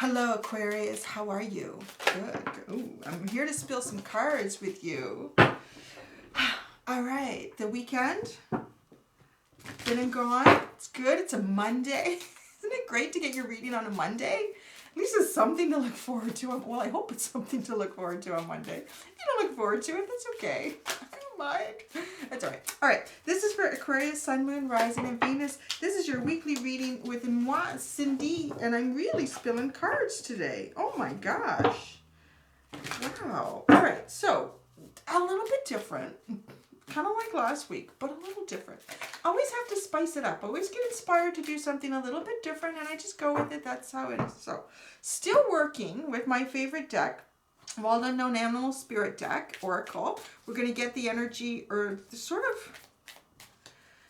Hello, Aquarius. How are you? Good. Ooh, I'm here to spill some cards with you. All right. The weekend been and gone. It's good. It's a Monday. Isn't it great to get your reading on a Monday? At least it's something to look forward to. Well, I hope it's something to look forward to on Monday. If you don't look forward to it, that's okay. I don't mind. That's all right. All right. This is for Aquarius, Sun, Moon, Rising, and Venus. This is your weekly reading with moi, Cindy, and I'm really spilling cards today. Oh my gosh. Wow. All right. So, a little bit different. Kind of like last week, but a little different. Always have to spice it up. Always get inspired to do something a little bit different, and I just go with it. That's how it is. So, still working with my favorite deck, Wild Unknown Animal Spirit deck, Oracle. We're going to get the energy, or the sort of,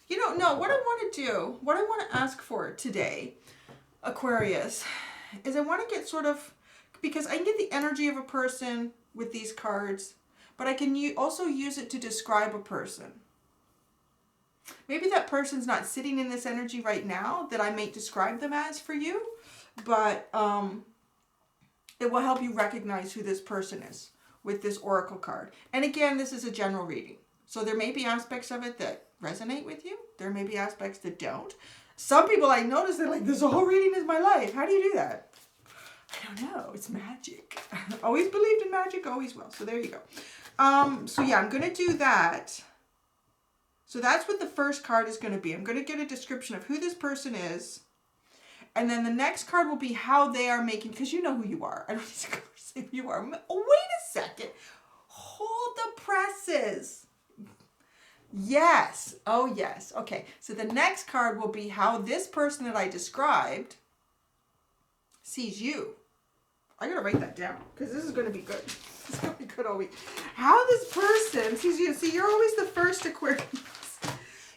no, what I want to do, what I want to ask for today, Aquarius, is I want to get sort of, because I can get the energy of a person with these cards, but I can also use it to describe a person. Maybe that person's not sitting in this energy right now that I might describe them as for you, but it will help you recognize who this person is with this oracle card. And again, this is a general reading. So there may be aspects of it that resonate with you. There may be aspects that don't. Some people I notice, they're like, this whole reading is my life. How do you do that? I don't know. It's magic. Always believed in magic, always will. So there you go. So yeah, I'm going to do that. So that's what the first card is going to be. I'm going to get a description of who this person is. And then the next card will be how they are making, because you know who you are. I don't need to say who you are. Oh, wait a second. Hold the presses. Yes. Oh, yes. Okay. So the next card will be how this person that I described sees you. I got to write that down because this is going to be good. It's going to be good all week. How this person sees you. See, you're always the first, Aquarius.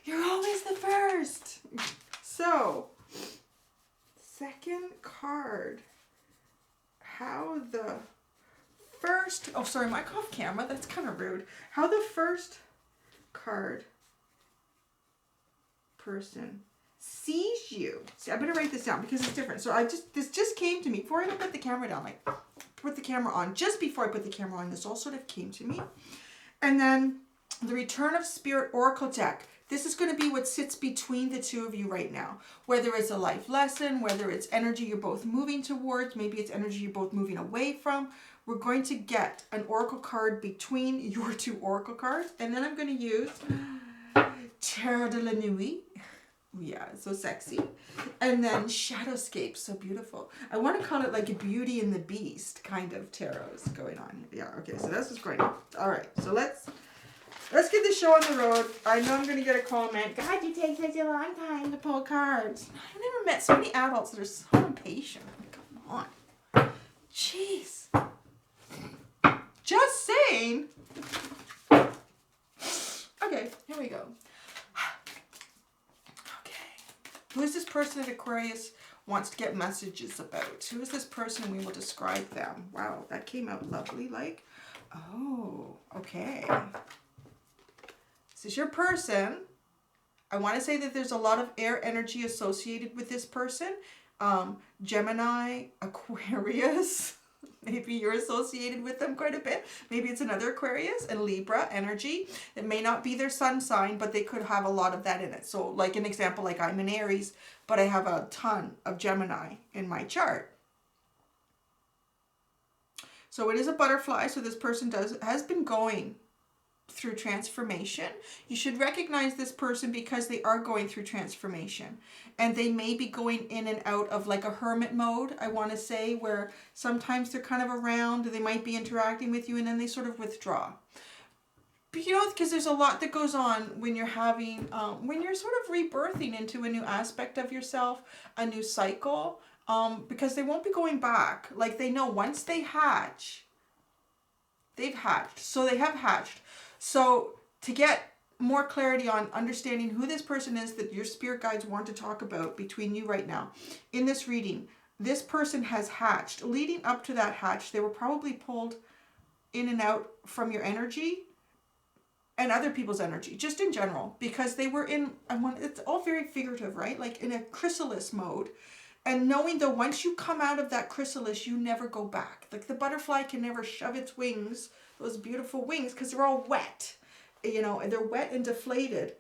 You're always the first. So, second card. How the first, oh, sorry, mic off camera. That's kind of rude. How the first card person sees you. See, I better write this down because it's different. So this just came to me before I even put the camera down. Like, put the camera on. Just before I put the camera on, this all sort of came to me. And then the Return of Spirit Oracle deck. This is going to be what sits between the two of you right now. Whether it's a life lesson, whether it's energy you're both moving towards, maybe it's energy you're both moving away from. We're going to get an oracle card between your two oracle cards. And then I'm going to use Tarot de la Nuit. Yeah, it's so sexy. And then Shadowscape, so beautiful. I want to call it like a Beauty and the Beast kind of tarot is going on. Yeah, okay, so that's what's going on. All right, so let's get this show on the road. I know I'm going to get a comment. God, you take such a long time to pull cards. I've never met so many adults that are so impatient. Come on. Jeez. Just saying. Okay, here we go. Who is this person that Aquarius wants to get messages about? Who is this person? And we will describe them. Wow, that came out lovely. Like, oh, okay. This is your person. I want to say that there's a lot of air energy associated with this person. Gemini, Aquarius. Maybe you're associated with them quite a bit. Maybe it's another Aquarius and Libra energy. It may not be their sun sign, but they could have a lot of that in it. So like an example, like I'm an Aries, but I have a ton of Gemini in my chart. So it is a butterfly. So this person has been going through transformation. You should recognize this person because they are going through transformation, and they may be going in and out of like a hermit mode, I want to say, where sometimes they're kind of around, they might be interacting with you, and then they sort of withdraw. But because there's a lot that goes on when you're having when you're sort of rebirthing into a new aspect of yourself, a new cycle, because they won't be going back. Like, they know once they hatch, they've hatched. So they have hatched. So to get more clarity on understanding who this person is that your spirit guides want to talk about between you right now, in this reading, this person has hatched. Leading up to that hatch, they were probably pulled in and out from your energy and other people's energy, just in general, because they were in, it's all very figurative, right? Like in a chrysalis mode. And knowing that once you come out of that chrysalis, you never go back. Like the butterfly can never shove its wings, those beautiful wings, because they're all wet. You know, and they're wet and deflated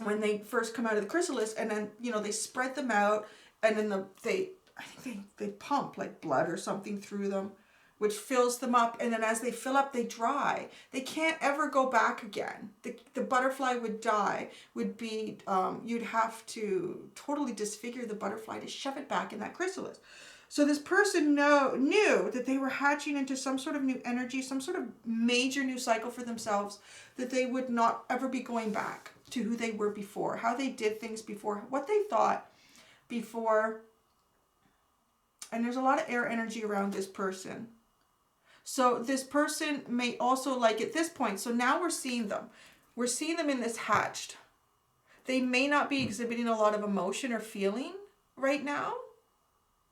when they first come out of the chrysalis, and then, you know, they spread them out, and then I think they pump like blood or something through them, which fills them up, and then as they fill up, they dry. They can't ever go back again. The butterfly would die, would be, you'd have to totally disfigure the butterfly to shove it back in that chrysalis. So this person knew that they were hatching into some sort of new energy, some sort of major new cycle for themselves, that they would not ever be going back to who they were before, how they did things before, what they thought before. And there's a lot of air energy around this person. So this person may also, like at this point, so now we're seeing them. We're seeing them in this hatched. They may not be exhibiting a lot of emotion or feeling right now,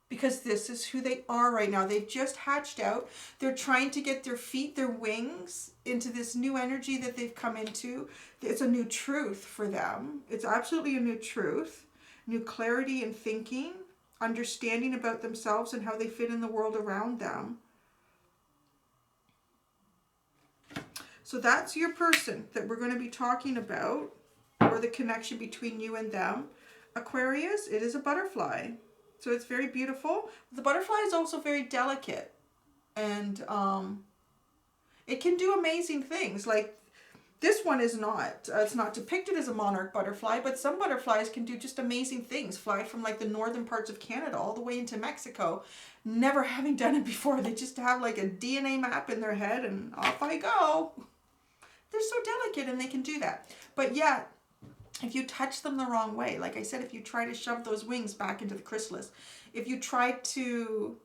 because this is who they are right now. They've just hatched out. They're trying to get their feet, their wings into this new energy that they've come into. It's a new truth for them. It's absolutely a new truth, new clarity in thinking, understanding about themselves and how they fit in the world around them. So that's your person that we're going to be talking about, or the connection between you and them. Aquarius, it is a butterfly. So it's very beautiful. The butterfly is also very delicate, and it can do amazing things. Like this one is not, it's not depicted as a monarch butterfly, but some butterflies can do just amazing things. Fly from like the northern parts of Canada all the way into Mexico, never having done it before. They just have like a DNA map in their head and off I go. They're so delicate and they can do that. But yeah, if you touch them the wrong way, like I said, if you try to shove those wings back into the chrysalis, if you try to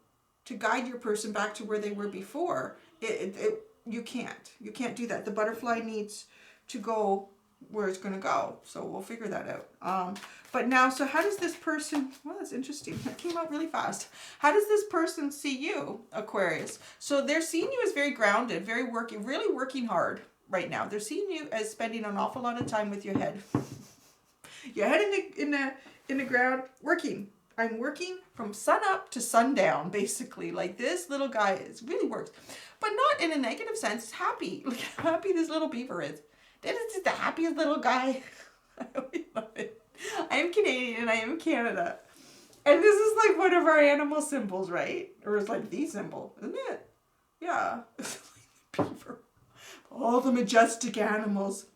guide your person back to where they were before, you can't do that. The butterfly needs to go where it's going to go. So we'll figure that out. But now, so how does this person, well, that's interesting. That came out really fast. How does this person see you, Aquarius? So they're seeing you as very grounded, really working hard right now. They're seeing you as spending an awful lot of time with your head. Your head in the ground, working. I'm working from sun up to sundown, basically. Like this little guy really works. But not in a negative sense. It's happy. Look how happy this little beaver is. That is just the happiest little guy. I really love it. I am Canadian and I am Canada. And this is like one of our animal symbols, right? Or it's like the symbol, isn't it? Yeah. Beaver. All the majestic animals.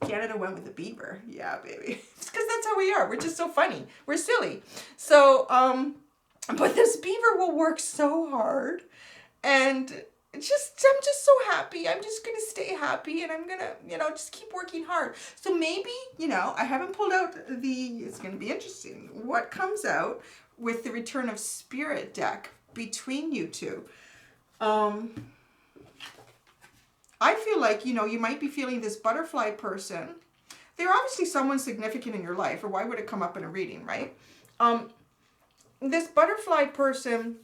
Canada went with the beaver. Yeah, baby. It's because that's how we are. We're just so funny. We're silly. So, but this beaver will work so hard. And I'm just so happy. I'm just going to stay happy. And I'm going to, just keep working hard. So maybe, I haven't pulled out it's going to be interesting. What comes out with the Return of Spirit deck between you two? I feel like, you might be feeling this butterfly person. They're obviously someone significant in your life, or why would it come up in a reading, right? This butterfly person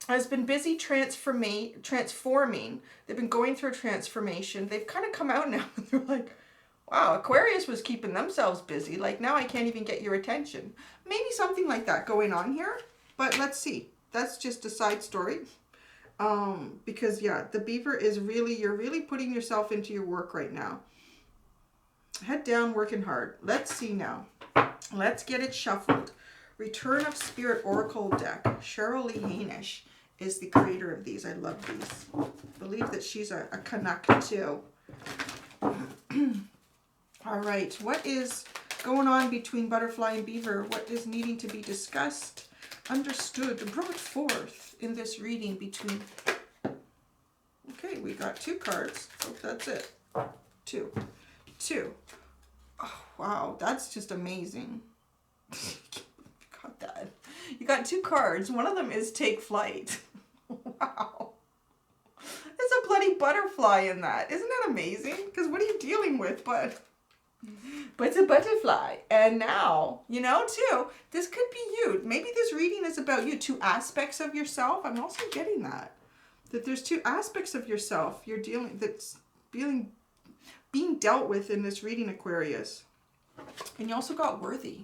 has been busy transforming. They've been going through a transformation. They've kind of come out now and they're like, wow, Aquarius was keeping themselves busy. Like now I can't even get your attention. Maybe something like that going on here, but let's see. That's just a side story. Because yeah, the beaver is you're really putting yourself into your work right now. Head down, working hard. Let's see now. Let's get it shuffled. Return of Spirit Oracle deck. Cheryl Lee Hainish is the creator of these. I love these. I believe that she's a Canuck too. All right. What is going on between butterfly and beaver? What is needing to be discussed, understood, brought forth in this reading between... Okay, we got 2 cards. Hope that's it. 2. Oh, wow. That's just amazing. Got that. You got 2 cards. One of them is Take Flight. Wow. There's a bloody butterfly in that. Isn't that amazing? Because what are you dealing with? But it's a butterfly. And now, too, this could be you. Maybe this reading is about you. 2 aspects of yourself. I'm also getting that there's 2 aspects of yourself that's being dealt with in this reading, Aquarius. And you also got worthy.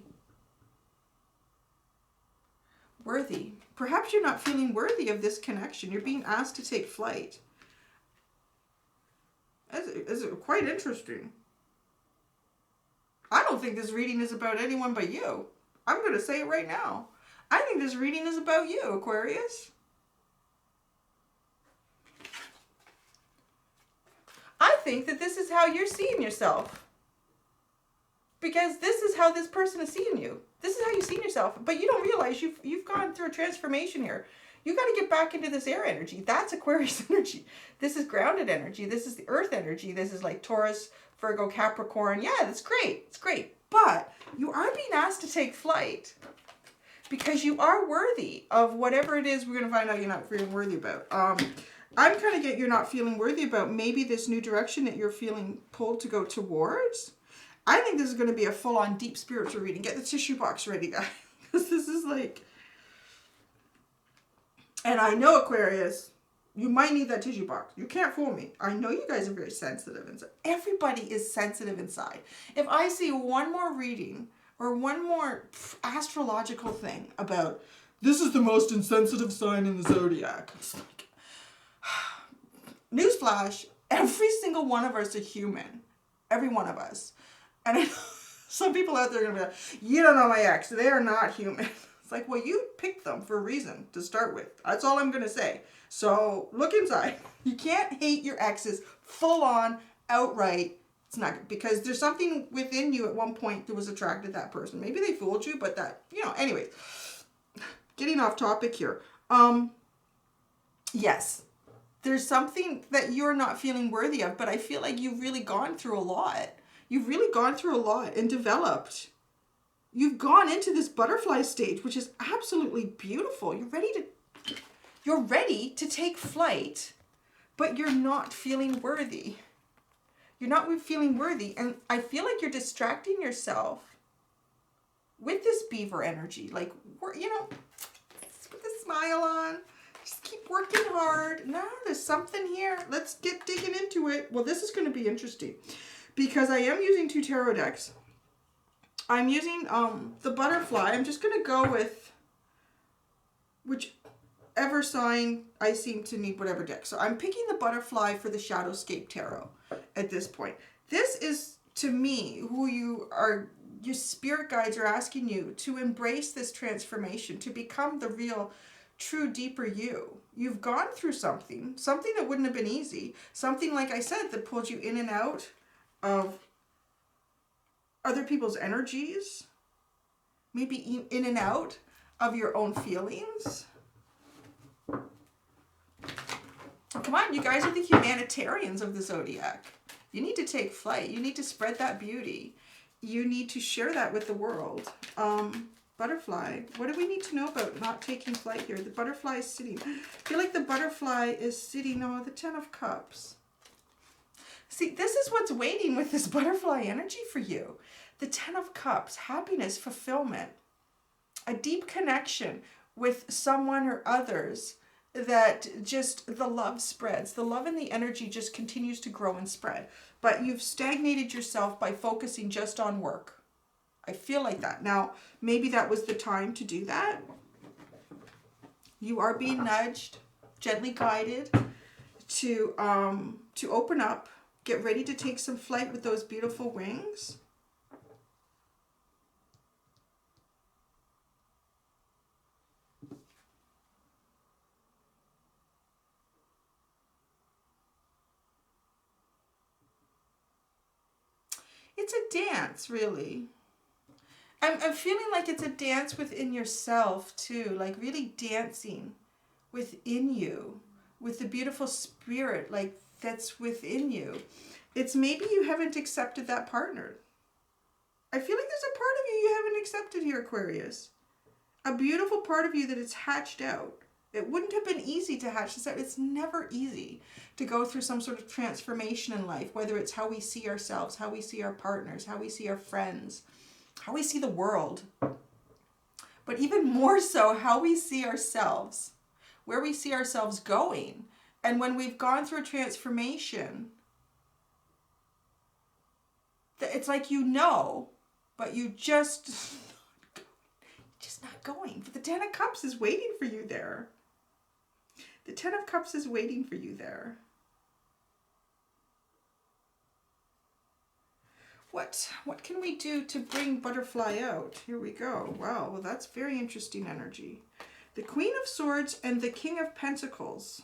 worthy. Perhaps you're not feeling worthy of this connection. You're being asked to take flight. That's quite interesting. I don't think this reading is about anyone but you. I'm going to say it right now. I think this reading is about you, Aquarius. I think that this is how you're seeing yourself. Because this is how this person is seeing you. This is how you've seen yourself. But you don't realize you've gone through a transformation here. You got to get back into this air energy. That's Aquarius energy. This is grounded energy. This is the earth energy. This is like Taurus, Virgo, Capricorn. Yeah, that's great. It's great. But you are being asked to take flight. Because you are worthy of whatever it is we're going to find out you're not feeling worthy about. I'm kind of getting you're not feeling worthy about maybe this new direction that you're feeling pulled to go towards. I think this is going to be a full-on deep spiritual reading. Get the tissue box ready, guys. Because this is like... And I know, Aquarius, you might need that tissue box. You can't fool me. I know you guys are very sensitive inside. Everybody is sensitive inside. If I see one more reading or one more astrological thing about this is the most insensitive sign in the zodiac, it's like, newsflash, every single one of us is a human. Every one of us. And I know some people out there are going to be like, you don't know my ex. They are not human. It's like, well, you picked them for a reason to start with. That's all I'm going to say. So look inside. You can't hate your exes full on, outright. It's not, because there's something within you at one point that was attracted to that person. Maybe they fooled you, but that, you know, anyways. Getting off topic here. Yes. There's something that you're not feeling worthy of, but I feel like you've really gone through a lot. You've really gone through a lot and developed. You've gone into this butterfly stage, which is absolutely beautiful. You're ready to take flight, but you're not feeling worthy. You're not feeling worthy. And I feel like you're distracting yourself with this beaver energy. Like, you know, with a smile on. Just keep working hard. No, there's something here. Let's get digging into it. Well, this is going to be interesting because I am using 2 tarot decks. I'm using the butterfly. I'm just going to go with whichever sign I seem to need whatever deck. So I'm picking the butterfly for the Shadowscape Tarot at this point. This is, to me, who your spirit guides are asking you to embrace this transformation, to become the real, true, deeper you. You've gone through something that wouldn't have been easy. Something, like I said, that pulled you in and out of other people's energies, maybe in and out of your own feelings. Come on, you guys are the humanitarians of the zodiac. You need to take flight. You need to spread that beauty. You need to share that with the world. Butterfly, what do we need to know about not taking flight here? The butterfly is sitting. I feel like the butterfly is sitting, oh, the 10 of Cups. See, this is what's waiting with this butterfly energy for you. The 10 of Cups, happiness, fulfillment, a deep connection with someone or others that just the love spreads. The love and the energy just continues to grow and spread. But you've stagnated yourself by focusing just on work. I feel like that. Now, maybe that was the time to do that. You are being nudged, gently guided to open up. Get ready to take some flight with those beautiful wings. It's a dance, really. I'm feeling like it's a dance within yourself, too. Like really dancing within you with the beautiful spirit, like that's within you. It's maybe you haven't accepted that partner. I feel like there's a part of you haven't accepted here, Aquarius. A beautiful part of you that is hatched out. It wouldn't have been easy to hatch this out. It's never easy to go through some sort of transformation in life, whether it's how we see ourselves, how we see our partners, how we see our friends, how we see the world. But even more so, how we see ourselves, where we see ourselves going. And when we've gone through a transformation, it's like you know, but you just just not going. But the Ten of Cups is waiting for you there. The Ten of Cups is waiting for you there. What can we do to bring butterfly out? Here we go. Wow, well, that's very interesting energy. The Queen of Swords and the King of Pentacles.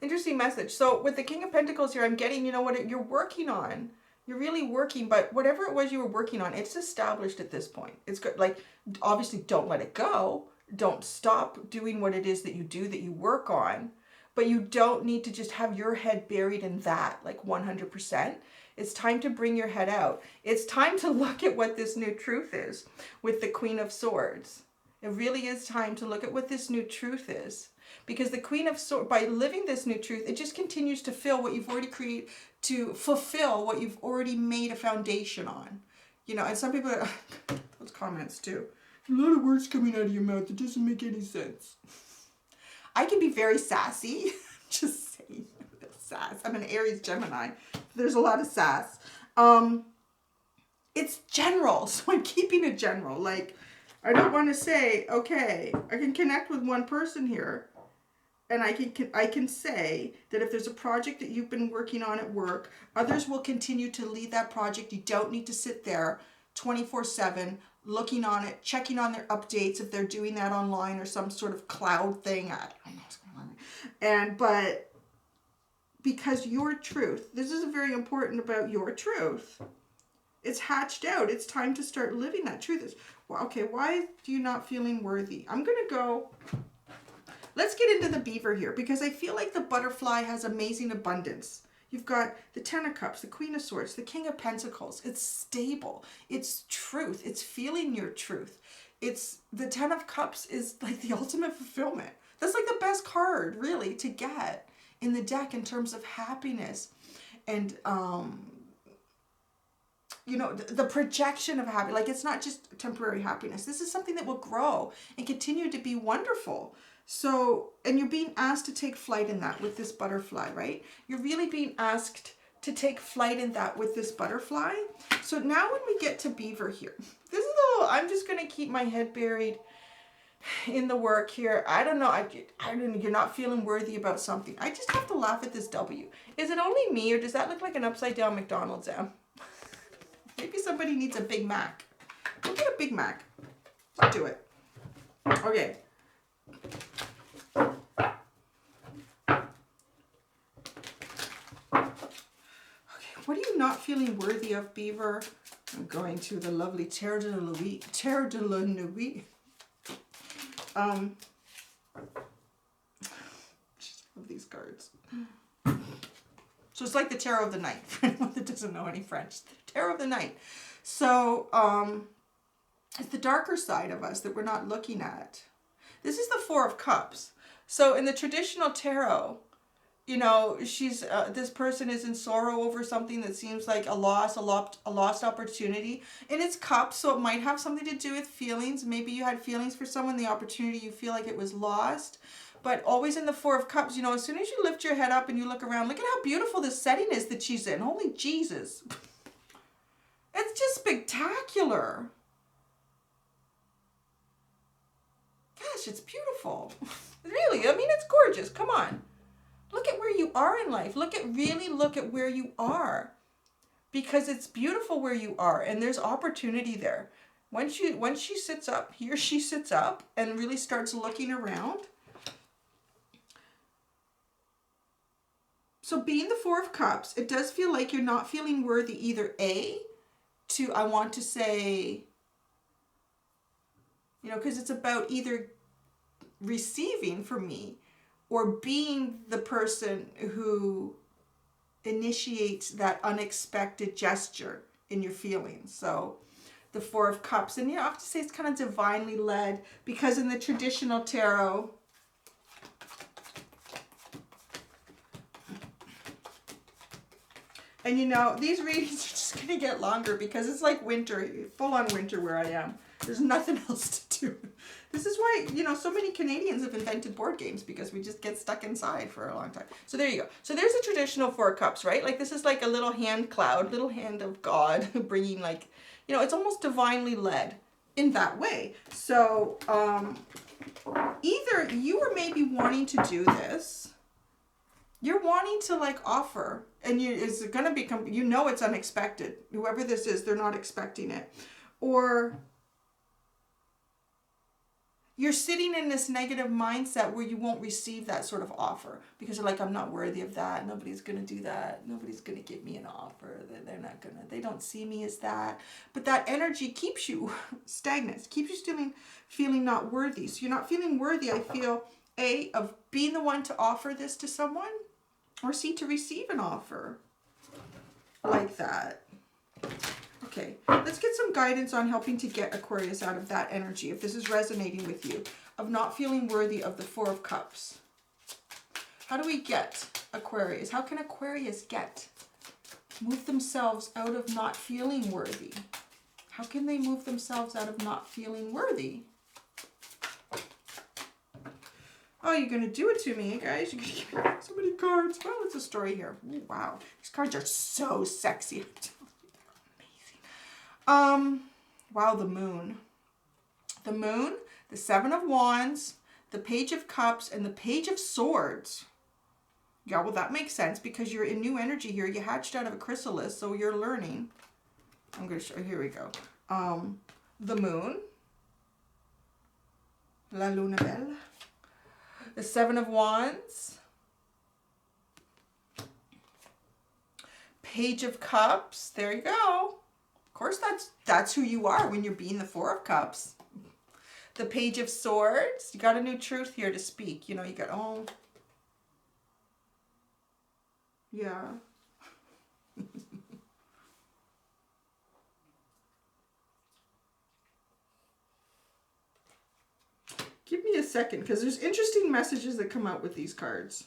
Interesting message. So with the King of Pentacles here, I'm getting, you know what, you're working on. You're really working, but whatever it was you were working on, it's established at this point. It's good. Like, obviously, don't let it go. Don't stop doing what it is that you do, that you work on. But you don't need to just have your head buried in that, like 100%. It's time to bring your head out. It's time to look at what this new truth is with the Queen of Swords. It really is time to look at what this new truth is. Because the Queen of Swords, by living this new truth, it just continues to fill what you've already created, to fulfill what you've already made a foundation on. You know, and some people, those comments too. A lot of words coming out of your mouth that doesn't make any sense. I can be very sassy. Just saying, sass. I'm an Aries Gemini. There's a lot of sass. It's general, so I'm keeping it general. Like, I don't want to say, okay, I can connect with one person here, and I can say that if there's a project that you've been working on at work, others will continue to lead that project. You don't need to sit there 24/7 looking on it, checking on their updates if they're doing that online or some sort of cloud thing. I don't know what's going on. But because your truth, this is very important about your truth. It's hatched out. It's time to start living that truth. Well, okay, why do you not feeling worthy? I'm going to go, let's get into the beaver here, because I feel like the butterfly has amazing abundance. You've got the Ten of Cups, the Queen of Swords, the King of Pentacles. It's stable. It's truth. It's feeling your truth. It's the Ten of Cups is like the ultimate fulfillment. That's like the best card, really, to get in the deck in terms of happiness and, you know, the projection of happiness. Like, it's not just temporary happiness. This is something that will grow and continue to be wonderful. So, and you're being asked to take flight in that with this butterfly, right? You're really being asked to take flight in that with this butterfly. So now when we get to beaver here, this is a little, I'm just going to keep my head buried in the work here. I don't know. I don't know. You're not feeling worthy about something. I just have to laugh at this W. Is it only me, or does that look like an upside down McDonald's M? Maybe somebody needs a Big Mac. Go get a Big Mac. I'll do it. Okay. What are you not feeling worthy of, beaver? I'm going to the lovely Terre de la Nuit. Terre de la Nuit. Just love these cards. So it's like the Tarot of the Night, for anyone that doesn't know any French. The Tarot of the Night. So it's the darker side of us that we're not looking at. This is the Four of Cups. So in the traditional tarot, you know, she's this person is in sorrow over something that seems like a lost opportunity. And it's cups, so it might have something to do with feelings. Maybe you had feelings for someone, the opportunity, you feel like it was lost. But always in the Four of Cups, you know, as soon as you lift your head up and you look around, look at how beautiful this setting is that she's in. Holy Jesus. It's just spectacular. Gosh, it's beautiful. Really, I mean, it's gorgeous. Come on. Look at where you are in life. Really look at where you are. Because it's beautiful where you are, and there's opportunity there. Once she sits up, he or she sits up and really starts looking around. So being the Four of Cups, it does feel like you're not feeling worthy either I want to say, you know, because it's about either receiving from me or being the person who initiates that unexpected gesture in your feelings. So the Four of Cups, and you know, I have to say it's kind of divinely led, because in the traditional tarot, and you know, these readings are just going to get longer because it's like winter, full on winter where I am. There's nothing else to do. This is why, you know, so many Canadians have invented board games, because we just get stuck inside for a long time. So there you go. So there's a traditional Four of Cups, right? Like this is like a little hand cloud, little hand of God bringing, like, you know, it's almost divinely led in that way. So either you are maybe wanting to do this, you're wanting to like offer, and it's going to become, you know, it's unexpected. Whoever this is, they're not expecting it. Or you're sitting in this negative mindset where you won't receive that sort of offer because you're like, I'm not worthy of that. Nobody's going to do that. Nobody's going to give me an offer. They're not going to, they don't see me as that. But that energy keeps you stagnant, keeps you feeling not worthy. So you're not feeling worthy, I feel, A, of being the one to offer this to someone, or C, to receive an offer like that. Okay, let's get some guidance on helping to get Aquarius out of that energy, if this is resonating with you, of not feeling worthy of the Four of Cups. How do we get Aquarius? How can Aquarius move themselves out of not feeling worthy? How can they move themselves out of not feeling worthy? Oh, you're going to do it to me, you guys. You're going to give me so many cards. Well, it's a story here. Ooh, wow. These cards are so sexy. Wow, the moon. The moon, the Seven of Wands, the Page of Cups, and the Page of Swords. Yeah, well, that makes sense because you're in new energy here. You hatched out of a chrysalis, so you're learning. I'm going to show, here we go. The moon. La Luna Belle. The Seven of Wands. Page of Cups. There you go. Of course, that's who you are when you're being the Four of Cups. The Page of Swords. You got a new truth here to speak. You know, you got, oh. Yeah. Give me a second, because there's interesting messages that come out with these cards.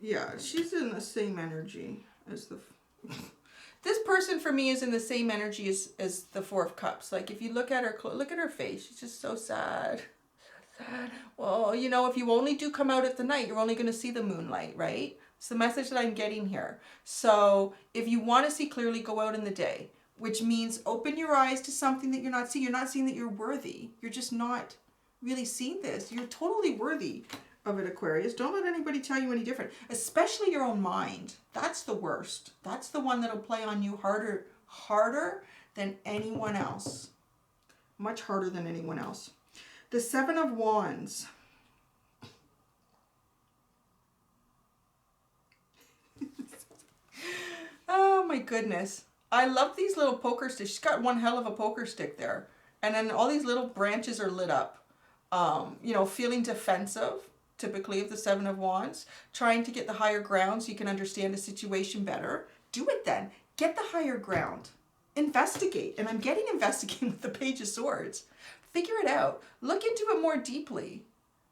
Yeah, she's in the same energy as the... This person for me is in the same energy as the Four of Cups. Like if you look at her face, she's just so sad. Sad. Well, you know, if you only do come out at the night, you're only going to see the moonlight, right? It's the message that I'm getting here. So if you want to see clearly, go out in the day, which means open your eyes to something that you're not seeing. You're not seeing that you're worthy. You're just not really seeing this. You're totally worthy of it, Aquarius. Don't let anybody tell you any different, especially your own mind. That's the worst. That's the one that'll play on you harder than anyone else. Much harder than anyone else. The Seven of Wands. Oh my goodness. I love these little poker sticks. She's got one hell of a poker stick there. And then all these little branches are lit up. You know, feeling defensive, typically of the Seven of Wands. Trying to get the higher ground so you can understand a situation better. Do it then. Get the higher ground. Investigate. And I'm getting investigating with the Page of Swords. Figure it out. Look into it more deeply.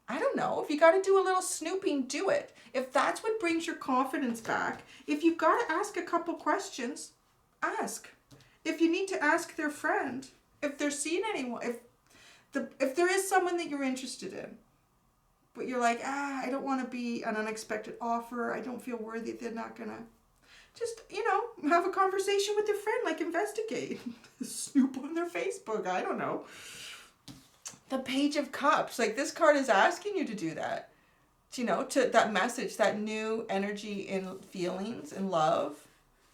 I don't know. If you got to do a little snooping, do it. If that's what brings your confidence back, if you've got to ask a couple questions, ask. If you need to ask their friend, if they're seeing anyone, if there is someone that you're interested in, but you're like, I don't want to be an unexpected offer. I don't feel worthy. They're not going to. Just, you know, have a conversation with their friend, like investigate. Snoop on their Facebook. I don't know. The Page of Cups. Like this card is asking you to do that. You know, to that message, that new energy in feelings and love.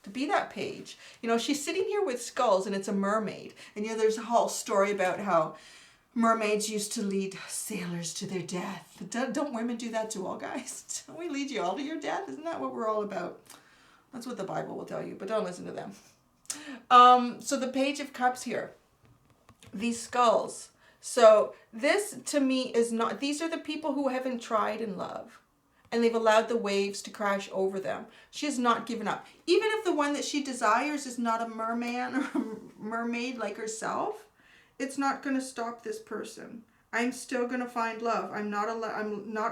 To be that page. You know, she's sitting here with skulls and it's a mermaid. And, you know, there's a whole story about how mermaids used to lead sailors to their death. Don't women do that to all guys? Don't we lead you all to your death? Isn't that what we're all about? That's what the Bible will tell you, but don't listen to them. So the Page of Cups here. These skulls. So this to me is not, these are the people who haven't tried in love. And they've allowed the waves to crash over them. She has not given up. Even if the one that she desires is not a merman or a mermaid like herself, it's not going to stop this person. I'm still going to find love. I'm not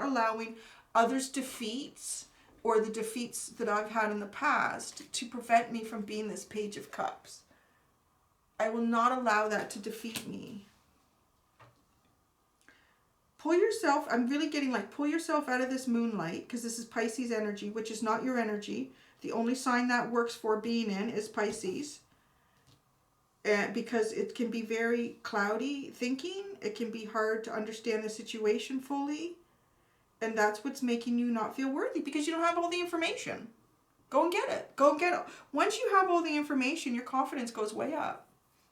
allowing others' defeats or the defeats that I've had in the past to prevent me from being this Page of Cups. I will not allow that to defeat me. Pull yourself, I'm really getting like, pull yourself out of this moonlight, because this is Pisces energy, which is not your energy. The only sign that works for being in is Pisces. And because it can be very cloudy thinking. It can be hard to understand the situation fully. And that's what's making you not feel worthy, because you don't have all the information. Go and get it. Go and get it. Once you have all the information, your confidence goes way up.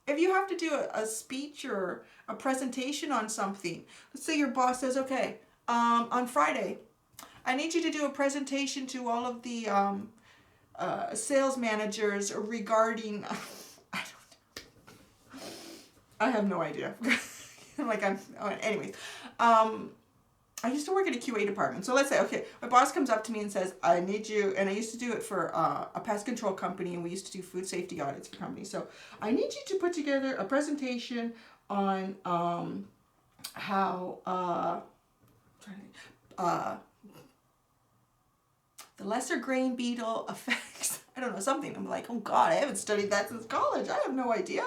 If you have to do a speech or a presentation on something, let's say your boss says, okay, on Friday, I need you to do a presentation to all of the sales managers regarding, I have no idea. Anyways. I used to work in a QA department. So let's say, okay, my boss comes up to me and says, I need you, and I used to do it for a pest control company, and we used to do food safety audits for companies. So I need you to put together a presentation on how the lesser grain beetle affects, I don't know, something. I'm like, oh God, I haven't studied that since college. I have no idea.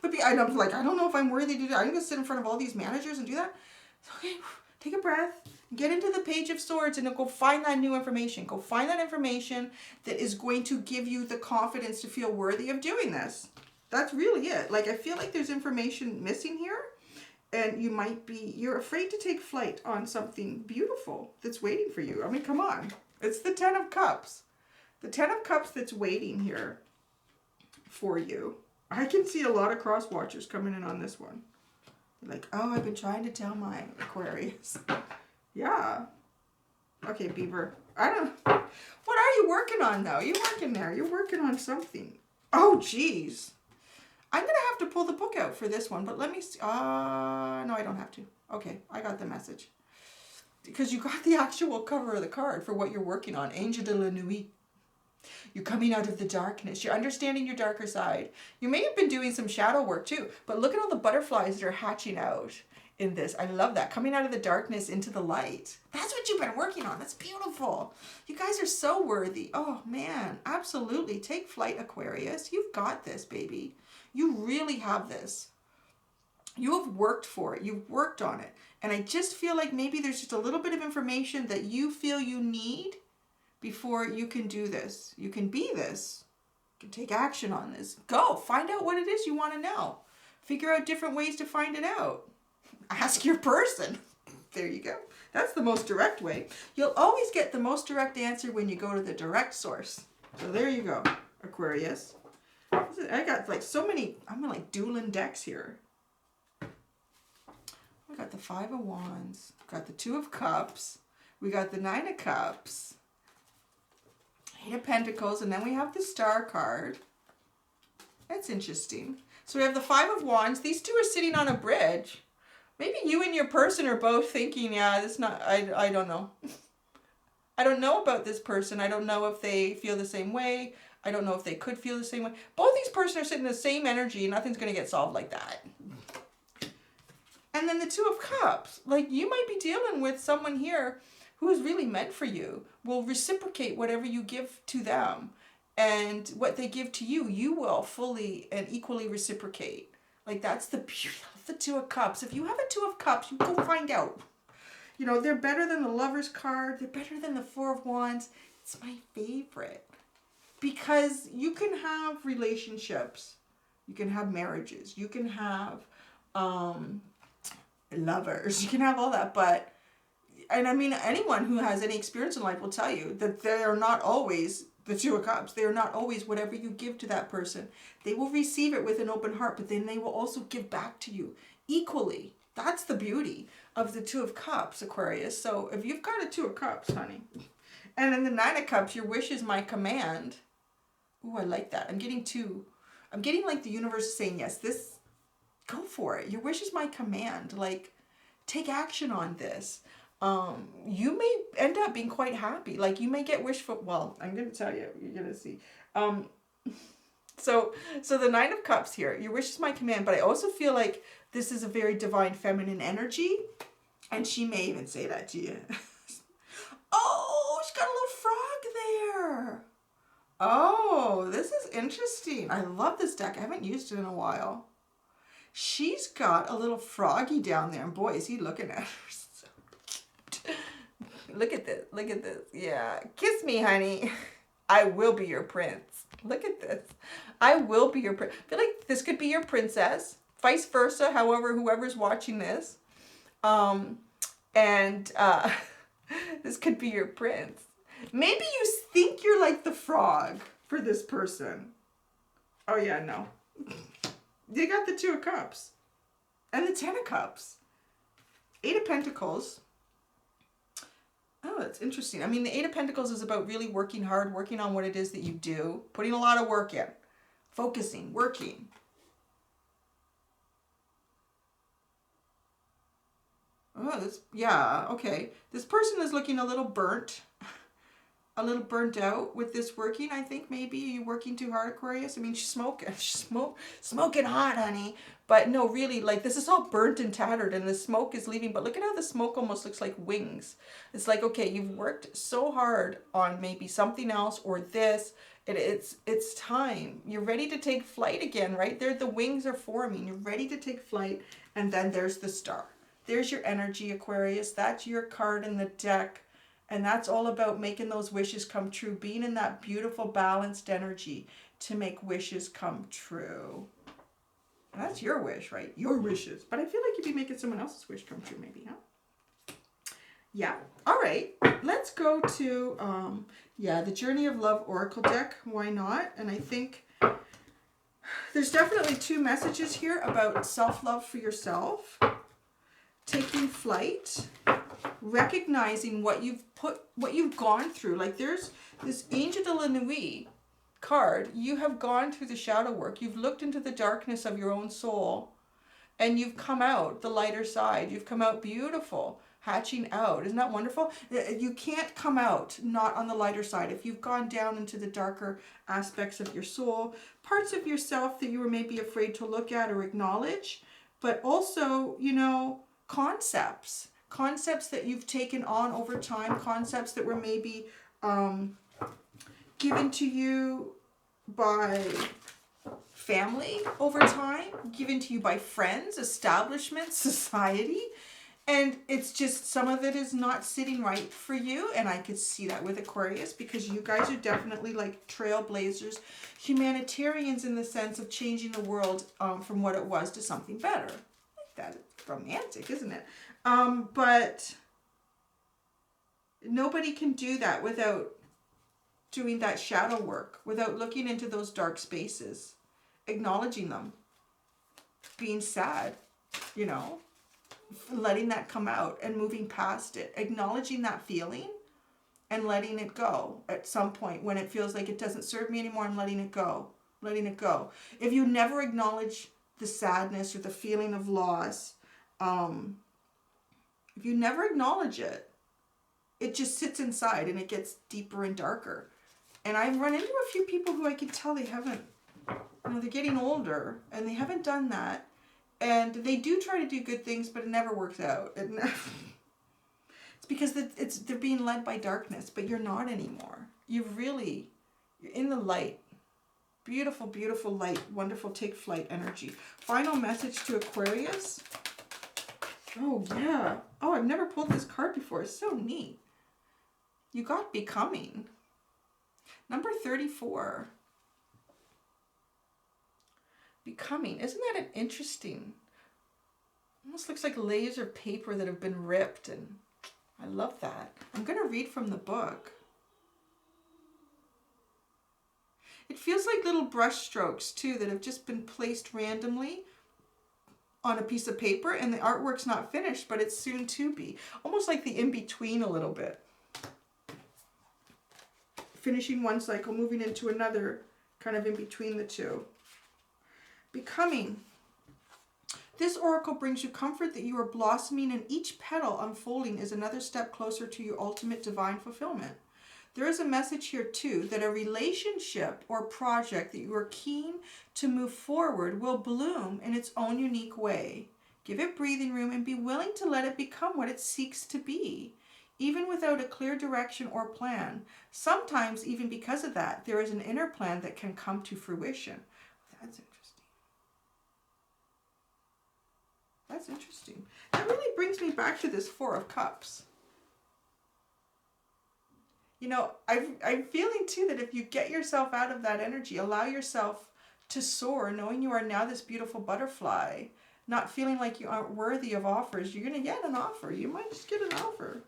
But I'm like, I don't know if I'm worthy to do that. I'm going to sit in front of all these managers and do that. So, okay. Take a breath, get into the Page of Swords, and go find that new information. Go find that information that is going to give you the confidence to feel worthy of doing this. That's really it. Like, I feel like there's information missing here, and you're afraid to take flight on something beautiful that's waiting for you. I mean, come on. It's the Ten of Cups. The Ten of Cups that's waiting here for you. I can see a lot of cross watchers coming in on this one. Like, oh, I've been trying to tell my Aquarius. Yeah. Okay, Beaver. I don't... What are you working on, though? You're working there. You're working on something. Oh, geez. I'm going to have to pull the book out for this one, but let me see. No, I don't have to. Okay, I got the message. Because you got the actual cover of the card for what you're working on. Angel de la Nuit. You're coming out of the darkness. You're understanding your darker side. You may have been doing some shadow work too, but look at all the butterflies that are hatching out in this. I love that. Coming out of the darkness into the light. That's what you've been working on. That's beautiful. You guys are so worthy. Oh man, absolutely. Take flight, Aquarius. You've got this, baby. You really have this. You have worked for it. You've worked on it. And I just feel like maybe there's just a little bit of information that you feel you need before you can do this. You can be this. You can take action on this. Go. Find out what it is you want to know. Figure out different ways to find it out. Ask your person. There you go. That's the most direct way. You'll always get the most direct answer when you go to the direct source. So there you go, Aquarius. I got like so many, I'm like dueling decks here. We got the Five of Wands. We got the Two of Cups. We got the Nine of Cups. Eight of Pentacles, and then we have the Star card. That's interesting. So we have the Five of Wands. These two are sitting on a bridge. Maybe you and your person are both thinking, yeah, this not, I don't know. I don't know about this person. I don't know if they feel the same way. I don't know if they could feel the same way. Both these persons are sitting in the same energy. Nothing's going to get solved like that. And then the Two of Cups. Like, you might be dealing with someone here who is really meant for you, will reciprocate whatever you give to them. And what they give to you, you will fully and equally reciprocate. Like, that's the beauty of the Two of Cups. If you have a Two of Cups, you go find out. You know, they're better than the Lover's card. They're better than the Four of Wands. It's my favorite. Because you can have relationships. You can have marriages. You can have lovers. You can have all that. But, and I mean, anyone who has any experience in life will tell you that they are not always the Two of Cups. They are not always whatever you give to that person. They will receive it with an open heart, but then they will also give back to you equally. That's the beauty of the Two of Cups, Aquarius. So if you've got a Two of Cups, honey, and in the Nine of Cups, your wish is my command. Ooh, I like that. I'm getting two. I'm getting like the universe is saying, yes, this, go for it. Your wish is my command. Like, take action on this. You may end up being quite happy. Like, you may get wishful. Well, I'm going to tell you. You're going to see. So the Nine of Cups here. Your wish is my command. But I also feel like this is a very divine feminine energy. And she may even say that to you. Oh, she's got a little frog there. Oh, this is interesting. I love this deck. I haven't used it in a while. She's got a little froggy down there, and boy, is he looking at her. So cute. Look at this. Look at this. Yeah. Kiss me, honey. I will be your prince. Look at this. I will be your prince. I feel like this could be your princess. Vice versa, however, whoever's watching this. This could be your prince. Maybe you think you're like the frog for this person. Oh, yeah, no. They got the 2 of Cups and the 10 of Cups. 8 of Pentacles. Oh, that's interesting. I mean, the 8 of Pentacles is about really working hard, working on what it is that you do, putting a lot of work in, focusing, working. Oh, this, yeah, okay. This person is looking a little burnt out with this working. I think maybe you're working too hard, Aquarius. I mean, she's smoking hot, honey. But no, really, like, this is all burnt and tattered, and the smoke is leaving. But look at how the smoke almost looks like wings. It's like, okay, you've worked so hard on maybe something else or this. It's time. You're ready to take flight again, right? There, the wings are forming. You're ready to take flight, and then there's the star. There's your energy, Aquarius. That's your card in the deck. And that's all about making those wishes come true. Being in that beautiful, balanced energy to make wishes come true. And that's your wish, right? Your wishes. But I feel like you'd be making someone else's wish come true, maybe, huh? Yeah. All right. Let's go to, the Journey of Love Oracle deck. Why not? And I think there's definitely 2 messages here about self-love for yourself. Taking flight, recognizing what you've gone through. Like, there's this Angel de la Nuit card. You have gone through the shadow work. You've looked into the darkness of your own soul, and you've come out the lighter side. You've come out beautiful, hatching out. Isn't that wonderful? You can't come out not on the lighter side. If you've gone down into the darker aspects of your soul, parts of yourself that you were maybe afraid to look at or acknowledge, but also, you know, concepts that you've taken on over time, concepts that were maybe given to you by family over time, given to you by friends, establishments, society, and it's just some of it is not sitting right for you. And I could see that with Aquarius, because you guys are definitely like trailblazers, humanitarians in the sense of changing the world from what it was to something better. That romantic, isn't it? But nobody can do that without doing that shadow work, without looking into those dark spaces, acknowledging them, being sad, you know, letting that come out and moving past it, acknowledging that feeling and letting it go at some point when it feels like it doesn't serve me anymore. I'm letting it go, letting it go. If you never acknowledge the sadness or the feeling of loss, if you never acknowledge it, it just sits inside and it gets deeper and darker. And I've run into a few people who I can tell they haven't, you know, they're getting older and they haven't done that. And they do try to do good things, but it never works out. It's because they're being led by darkness, but you're not anymore. You're in the light. Beautiful, beautiful light. Wonderful take flight energy. Final message to Aquarius. Oh, yeah. Oh, I've never pulled this card before. It's so neat. You got becoming. Number 34. Becoming. Isn't that an interesting? Almost looks like layers of paper that have been ripped, and I love that. I'm going to read from the book. It feels like little brush strokes too that have just been placed randomly on a piece of paper, and the artwork's not finished, but it's soon to be. Almost like the in-between a little bit. Finishing one cycle, moving into another, kind of in between the two. Becoming. This oracle brings you comfort that you are blossoming, and each petal unfolding is another step closer to your ultimate divine fulfillment. There is a message here too that a relationship or project that you are keen to move forward will bloom in its own unique way. Give it breathing room and be willing to let it become what it seeks to be. even without a clear direction or plan. Sometimes, even because of that, there is an inner plan that can come to fruition. That's interesting. That's interesting. That really brings me back to this Four of Cups. You know, I'm feeling too that if you get yourself out of that energy, allow yourself to soar, knowing you are now this beautiful butterfly, not feeling like you aren't worthy of offers, you're going to get an offer. You might just get an offer.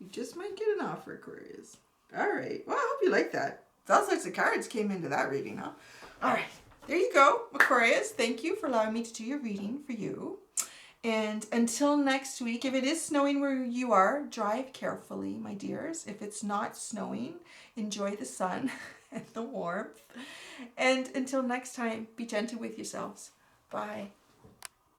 You just might get an offer, Aquarius. All right. Well, I hope you like that. Sounds like the cards came into that reading, huh? All right. There you go, Aquarius. Thank you for allowing me to do your reading for you. And until next week, if it is snowing where you are, drive carefully, my dears. If it's not snowing, enjoy the sun and the warmth. And until next time, be gentle with yourselves. Bye.